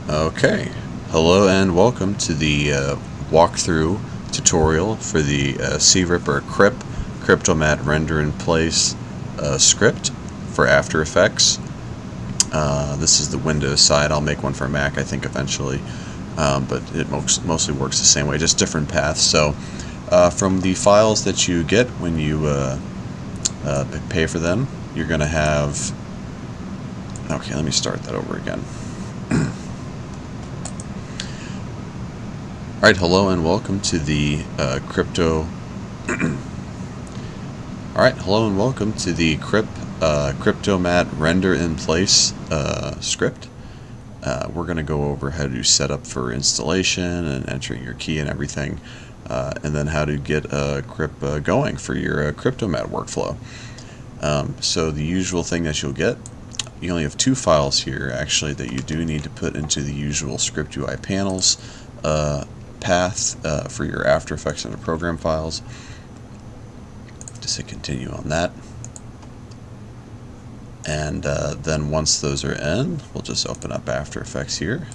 Okay, hello and welcome to the walkthrough tutorial for the CRiP or CRiP Cryptomatte render in place script for After Effects. This is the Windows side. I'll make one for Mac, I think, eventually, but it mostly works the same way, just different paths. So from the files that you get when you pay for them, you're going to have... Okay, let me start that over again. Alright, hello and welcome to the Cryptomatte render in place script. We're going to go over how to set up for installation and entering your key and everything, and then how to get CRiP going for your Cryptomatte workflow. So the usual thing that you'll get, you only have two files here actually that you do need to put into the usual script UI panels path for your After Effects and program files. Just hit continue on that, and then once those are in, we'll just open up After Effects here.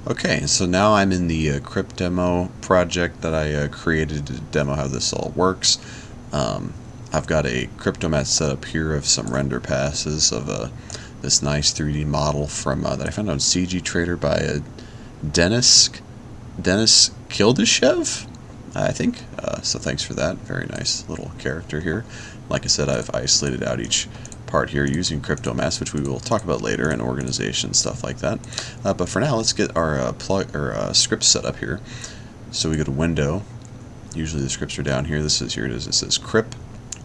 Okay, so now I'm in the CRiP demo project that I created to demo how this all works. I've got a Cryptomatte set up here of some render passes of this nice 3D model from that I found on CG Trader by Dennis Kildashev, I think. So thanks for that. Very nice little character here. Like I said, I've isolated out each part here using Cryptomattes, which we will talk about later, and organization, stuff like that. But for now, let's get our script set up here. So we go to Window. Usually the scripts are down here. Here it is. It says CRiP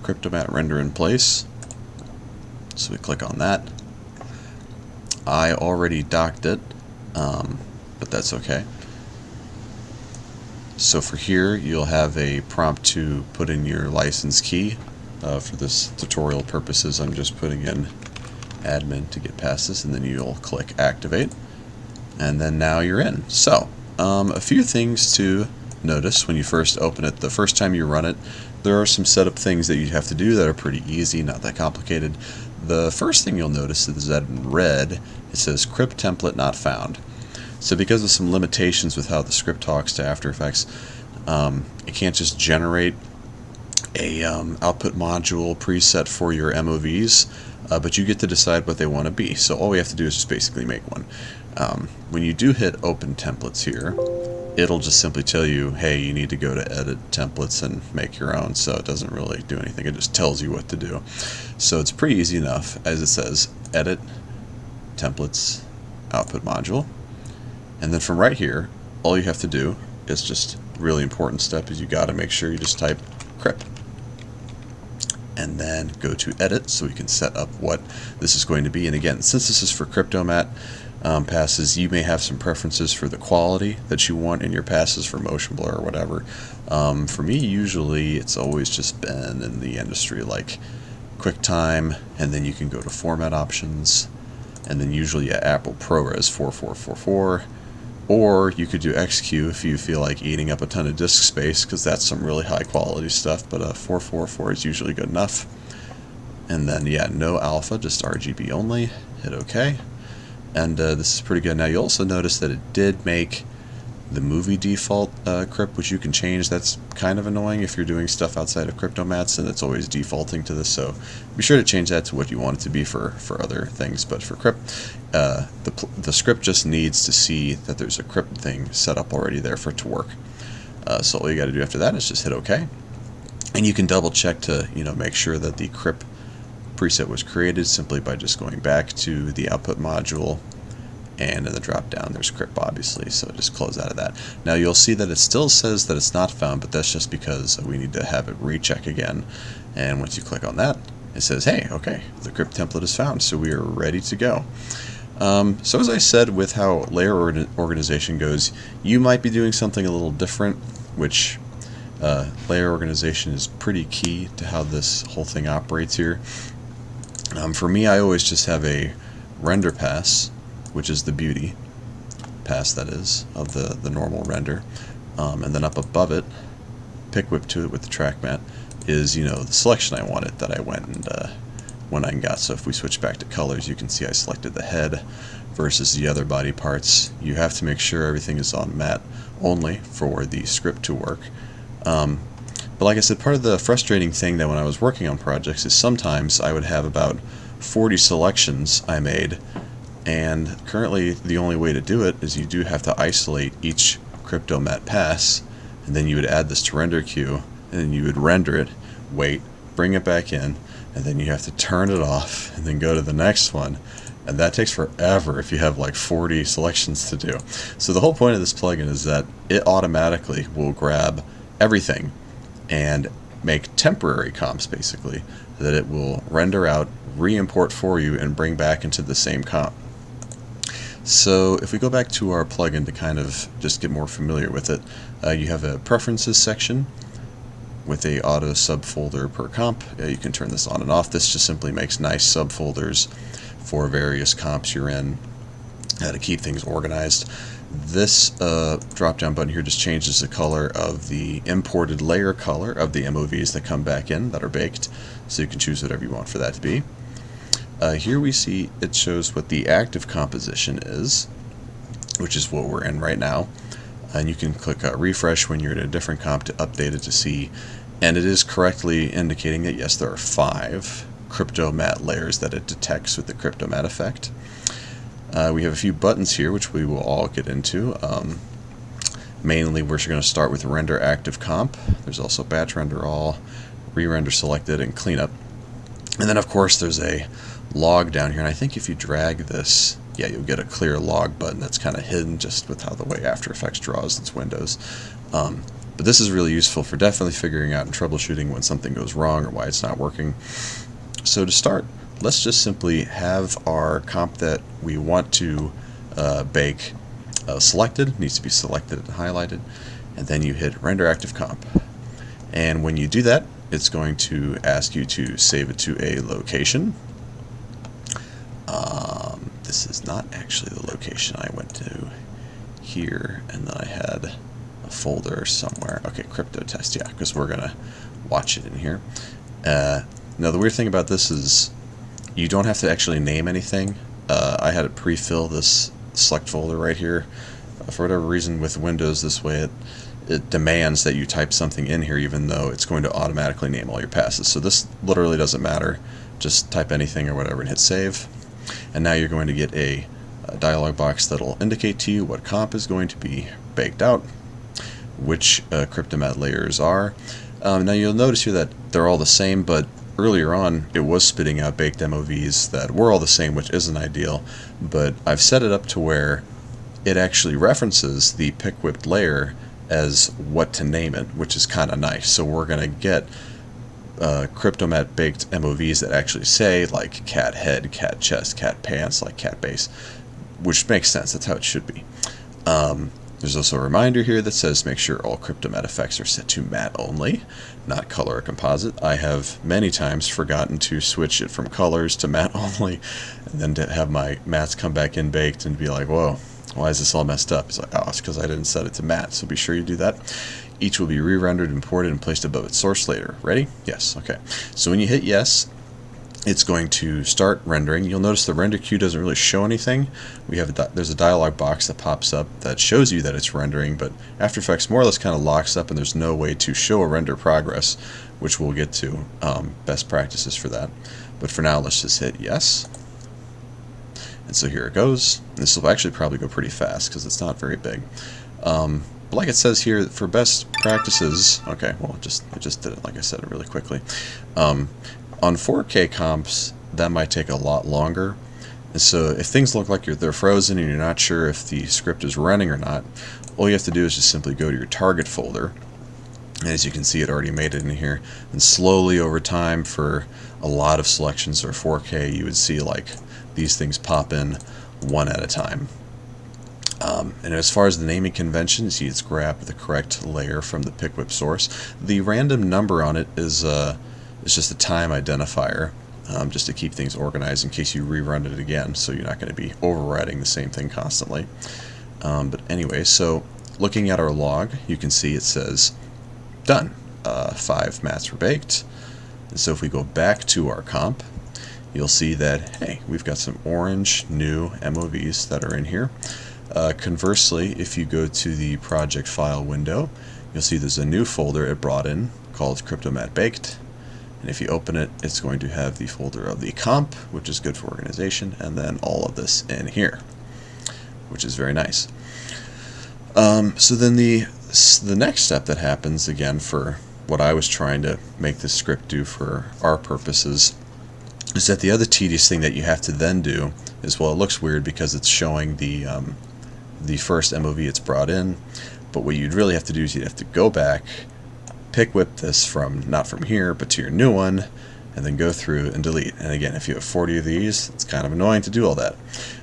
Cryptomatte render in place. So we click on that. I already docked it, but that's okay. So for here, you'll have a prompt to put in your license key. For this tutorial purposes, I'm just putting in admin to get past this, and then you'll click activate, and then now you're in. So a few things to notice when you first open it. The first time you run it, there are some setup things that you have to do that are pretty easy, not that complicated. The first thing you'll notice is that in red it says CRiP template not found. So because of some limitations with how the script talks to After Effects, it can't just generate a output module preset for your MOVs, but you get to decide what they want to be. So all we have to do is just basically make one. When you do hit open templates here, it'll just simply tell you, hey, you need to go to edit templates and make your own. So it doesn't really do anything, it just tells you what to do. So it's pretty easy enough, as it says, edit templates output module, and then from right here, all you have to do is just, really important step is you got to make sure you just type CRiP, and then go to edit so we can set up what this is going to be. And again, since this is for Cryptomatte passes, you may have some preferences for the quality that you want in your passes for motion blur or whatever. For me, usually it's always just been in the industry like QuickTime, and then you can go to format options, and then usually Apple ProRes 4444, or you could do XQ if you feel like eating up a ton of disk space, because that's some really high quality stuff, but 444 is usually good enough. And then, yeah, no alpha, just RGB only. Hit OK. And this is pretty good. Now, you'll also notice that it did make the movie default CRiP, which you can change. That's kind of annoying if you're doing stuff outside of Cryptomattes, and it's always defaulting to this, so be sure to change that to what you want it to be for other things. But for CRiP, the script just needs to see that there's a CRiP thing set up already there for it to work. So all you got to do after that is just hit OK, and you can double check to make sure that the CRiP preset was created simply by just going back to the output module, and in the drop down there's CRiP, obviously, so just close out of that. Now you'll see that it still says that it's not found, but that's just because we need to have it recheck again. And once you click on that, it says, hey, okay, the CRiP template is found, so we are ready to go. So as I said, with how layer organization goes, you might be doing something a little different, which Layer organization is pretty key to how this whole thing operates here. For me, I always just have a render pass, which is the beauty pass, that is, of the normal render. And then up above it, pick whip to it with the track mat, is, the selection I wanted that I went and got. So if we switch back to colors, you can see I selected the head versus the other body parts. You have to make sure everything is on matte only for the script to work. But like I said, part of the frustrating thing that when I was working on projects is sometimes I would have about 40 selections I made, and currently the only way to do it is you do have to isolate each Cryptomatte pass, and then you would add this to render queue, and then you would render it, wait, bring it back in, and then you have to turn it off, and then go to the next one. And that takes forever if you have like 40 selections to do. So the whole point of this plugin is that it automatically will grab everything and make temporary comps, basically, that it will render out, re-import for you, and bring back into the same comp. So if we go back to our plugin to kind of just get more familiar with it, you have a preferences section with a auto subfolder per comp. You can turn this on and off. This just simply makes nice subfolders for various comps you're in to keep things organized. This drop down button here just changes the color of the imported layer color of the MOVs that come back in that are baked, so you can choose whatever you want for that to be. Here we see it shows what the active composition is, which is what we're in right now, and you can click refresh when you're in a different comp to update it to see, and it is correctly indicating that yes, there are 5 Cryptomatte layers that it detects with the Cryptomatte effect. We have a few buttons here which we will all get into. Mainly we're going to start with render active comp. There's also batch render all, re-render selected, and cleanup. And then of course there's a log down here, and I think if you drag this, yeah, you'll get a clear log button that's kind of hidden just with how the way After Effects draws its windows. But this is really useful for definitely figuring out and troubleshooting when something goes wrong or why it's not working. So to start, let's just simply have our comp that we want to bake selected. It needs to be selected and highlighted, and then you hit render active comp. And when you do that, it's going to ask you to save it to a location. This is not actually the location. I went to here, and then I had a folder somewhere. Okay, crypto test, yeah, because we're going to watch it in here. Now the weird thing about this is you don't have to actually name anything. I had it pre-fill this select folder right here. For whatever reason with Windows this way it demands that you type something in here even though it's going to automatically name all your passes. So this literally doesn't matter. Just type anything or whatever and hit save. And now you're going to get a dialog box that will indicate to you what comp is going to be baked out, which Cryptomatte layers are. Now you'll notice here that they're all the same, but earlier on it was spitting out baked MOVs that were all the same, which isn't ideal, but I've set it up to where it actually references the pick whipped layer as what to name it, which is kind of nice. So we're going to get Cryptomatte baked MOVs that actually say like cat head, cat chest, cat pants, like cat base, which makes sense. That's how it should be. There's also a reminder here that says make sure all Cryptomatte effects are set to matte only, not color or composite. I have many times forgotten to switch it from colors to matte only, and then to have my mattes come back in baked and be like, whoa, why is this all messed up? It's like, oh, it's because I didn't set it to matte, so be sure you do that. Each will be re-rendered, imported, and placed above its source later. Ready? Yes. Okay. So when you hit yes, it's going to start rendering. You'll notice the render queue doesn't really show anything. We have there's a dialog box that pops up that shows you that it's rendering, but After Effects more or less kind of locks up, and there's no way to show a render progress, which we'll get to best practices for that. But for now, let's just hit yes. And so here it goes. This will actually probably go pretty fast because it's not very big. But like it says here, for best practices, okay, well, I just did it like I said really quickly. On 4K comps, that might take a lot longer. And so if things look like they're frozen and you're not sure if the script is running or not, all you have to do is just simply go to your target folder. And as you can see, it already made it in here. And slowly over time, for a lot of selections or 4K, you would see like these things pop in one at a time. And as far as the naming conventions, you just grab the correct layer from the PickWhip source. The random number on it is just a time identifier, just to keep things organized in case you rerun it again, so you're not going to be overriding the same thing constantly. But anyway, so looking at our log, you can see it says done. 5 mats were baked. And so if we go back to our comp, you'll see that, hey, we've got some orange new MOVs that are in here. Conversely, if you go to the project file window, you'll see there's a new folder it brought in called Cryptomatte Baked. And if you open it, it's going to have the folder of the comp, which is good for organization, and then all of this in here, which is very nice. So then the next step that happens, again, for what I was trying to make this script do for our purposes, is that the other tedious thing that you have to then do is, well, it looks weird because it's showing the first MOV it's brought in, but what you'd really have to do is you'd have to go back, PickWhip this from, not from here, but to your new one, and then go through and delete. And again, if you have 40 of these, it's kind of annoying to do all that,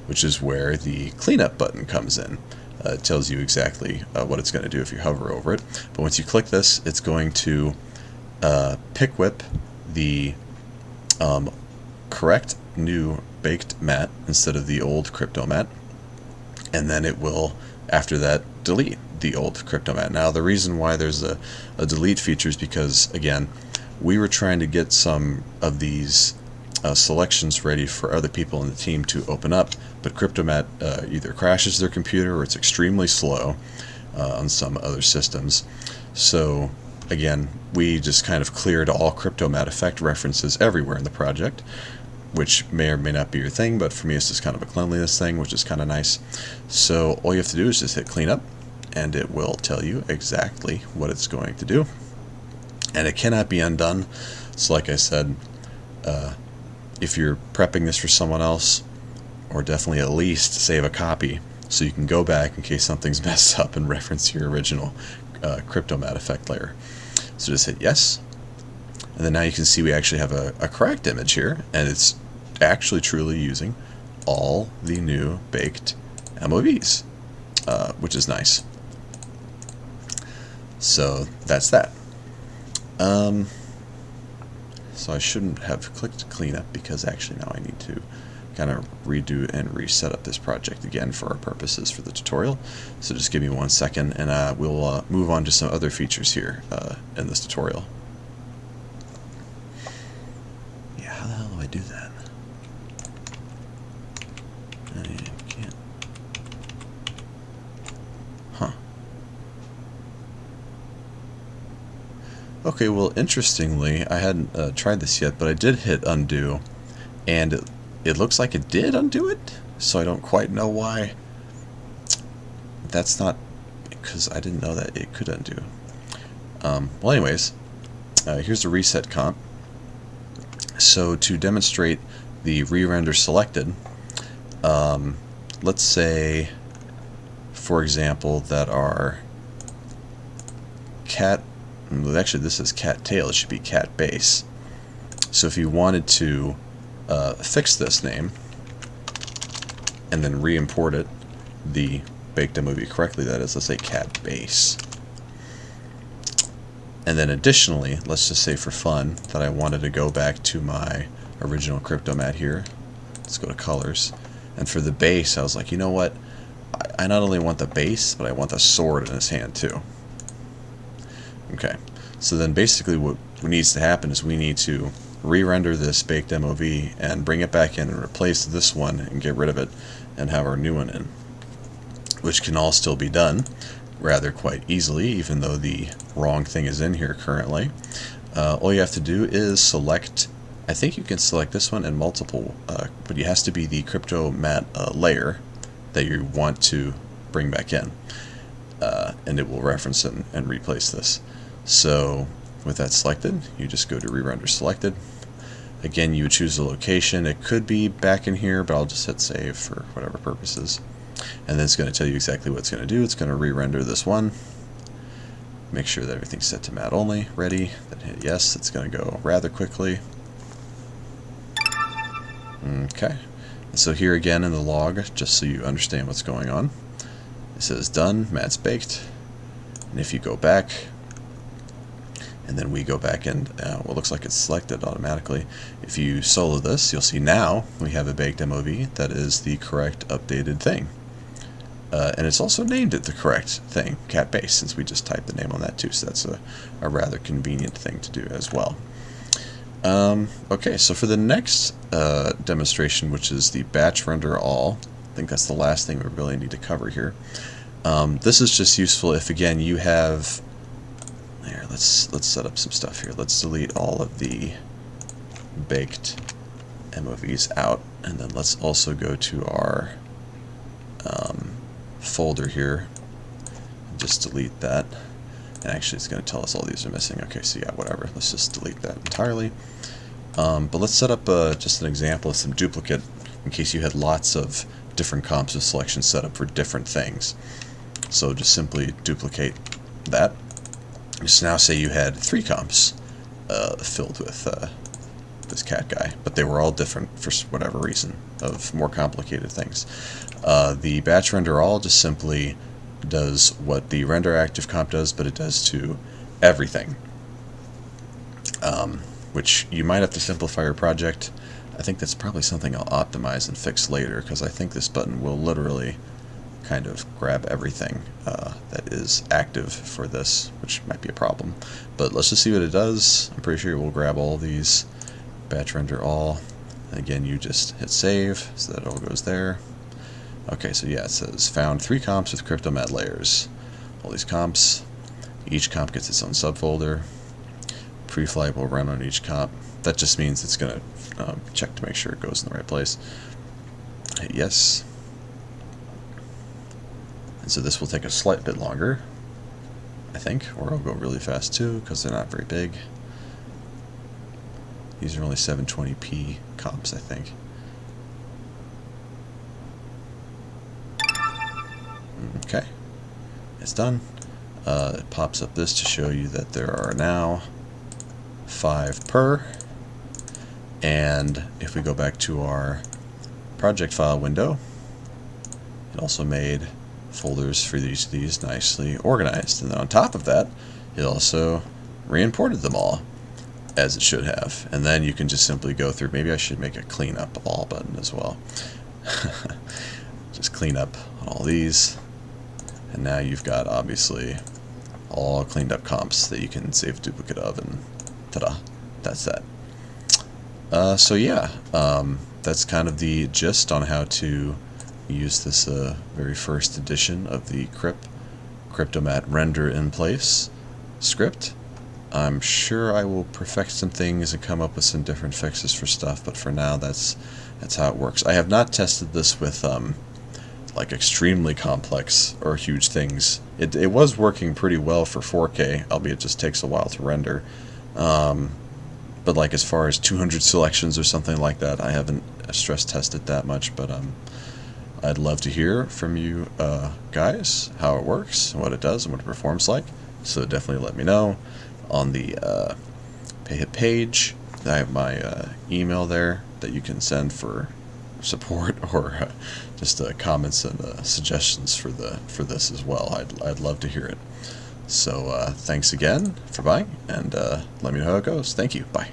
which is where the cleanup button comes in. It tells you exactly what it's going to do if you hover over it. But once you click this, it's going to PickWhip the correct new baked mat instead of the old Cryptomatte, and then it will, after that, delete the old Cryptomatte. Now, the reason why there's a delete feature is because, again, we were trying to get some of these selections ready for other people in the team to open up, but Cryptomatte either crashes their computer or it's extremely slow on some other systems. So again, we just kind of cleared all Cryptomatte effect references everywhere in the project, which may or may not be your thing, but for me it's just kind of a cleanliness thing, which is kind of nice. So all you have to do is just hit cleanup, and it will tell you exactly what it's going to do. And it cannot be undone. So like I said, if you're prepping this for someone else, or definitely at least save a copy so you can go back in case something's messed up and reference your original Cryptomatte effect layer. So just hit yes, and then now you can see we actually have a correct image here, and it's actually truly using all the new baked MOVs, which is nice. So that's that. So I shouldn't have clicked cleanup because actually now I need to kind of redo and reset up this project again for our purposes for the tutorial. So just give me 1 second, and we'll move on to some other features here in this tutorial. Yeah, how the hell do I do that? I can't. Huh. Okay, well, interestingly, I hadn't tried this yet, but I did hit undo, and it looks like it did undo it, so I don't quite know why. That's not because I didn't know that it could undo. Well, anyways, here's the reset comp. So to demonstrate the re-render selected, let's say, for example, that our cat, actually this is cat tail, it should be cat base. So if you wanted to fix this name and then re-import it, the baked MOV correctly, that is, let's say cat base. And then additionally, let's just say for fun that I wanted to go back to my original Cryptomatte here. Let's go to colors, and for the base I was like, you know what, I not only want the base, but I want the sword in his hand too. Okay, so then basically what needs to happen is we need to re-render this baked MOV and bring it back in and replace this one and get rid of it and have our new one in, which can all still be done rather quite easily, even though the wrong thing is in here currently. All you have to do is select, I think you can select this one and multiple, but it has to be the Cryptomatte layer that you want to bring back in, and it will reference and replace this. So with that selected, you just go to re-render selected. Again, you would choose the location. It could be back in here, but I'll just hit save for whatever purposes. And then it's going to tell you exactly what it's going to do. It's going to re-render this one. Make sure that everything's set to matte only. Ready. Then hit yes. It's going to go rather quickly. Okay. And so here again in the log, just so you understand what's going on, says done, mat's baked. And if you go back, and then we go back and, well, it looks like it's selected automatically. If you solo this, you'll see now we have a baked MOV that is the correct updated thing. And it's also named it the correct thing, cat base, since we just typed the name on that too, so that's a rather convenient thing to do as well. Okay, so for the next demonstration, which is the batch render all, I think that's the last thing we really need to cover here. This is just useful if, again, you have... Here, let's set up some stuff here. Let's delete all of the baked MOVs out, and then let's also go to our folder here. Just delete that. And actually, it's going to tell us all these are missing. Okay, so yeah, whatever. Let's just delete that entirely. But let's set up just an example of some duplicate in case you had lots of different comps of selection set up for different things. So just simply duplicate that. Just now say you had 3 comps filled with this cat guy, but they were all different for whatever reason of more complicated things. The batch render all just simply does what the render active comp does, but it does to everything, which you might have to simplify your project. I think that's probably something I'll optimize and fix later, because I think this button will literally kind of grab everything that is active for this, which might be a problem. But let's just see what it does. I'm pretty sure it will grab all these, batch render all. And again, you just hit save, so that it all goes there. Okay, so yeah, it says found 3 comps with Cryptomatte layers. All these comps, each comp gets its own subfolder. Preflight will run on each comp. That just means it's going to check to make sure it goes in the right place. Hit yes. And so this will take a slight bit longer, I think, or it'll go really fast too, because they're not very big. These are only 720p comps, I think. Okay, it's done. It pops up this to show you that there are now 5 per. And if we go back to our project file window, it also made folders for each of these nicely organized. And then on top of that, it also re-imported them all, as it should have. And then you can just simply go through. Maybe I should make a clean up all button as well. Just clean up on all these. And now you've got, obviously, all cleaned up comps that you can save duplicate of, and ta-da, that's that. So yeah, that's kind of the gist on how to use this very first edition of the CRiP Cryptomatte render in place script. I'm sure I will perfect some things and come up with some different fixes for stuff, but for now that's how it works. I have not tested this with like extremely complex or huge things. It was working pretty well for 4K, albeit it just takes a while to render. But like as far as 200 selections or something like that, I haven't stress tested that much, but I'd love to hear from you guys how it works and what it does and what it performs like. So definitely let me know on the page. I have my email there that you can send for support or just comments and suggestions for this as well. I'd love to hear it. So thanks again for buying, and let me know how it goes. Thank you. Bye.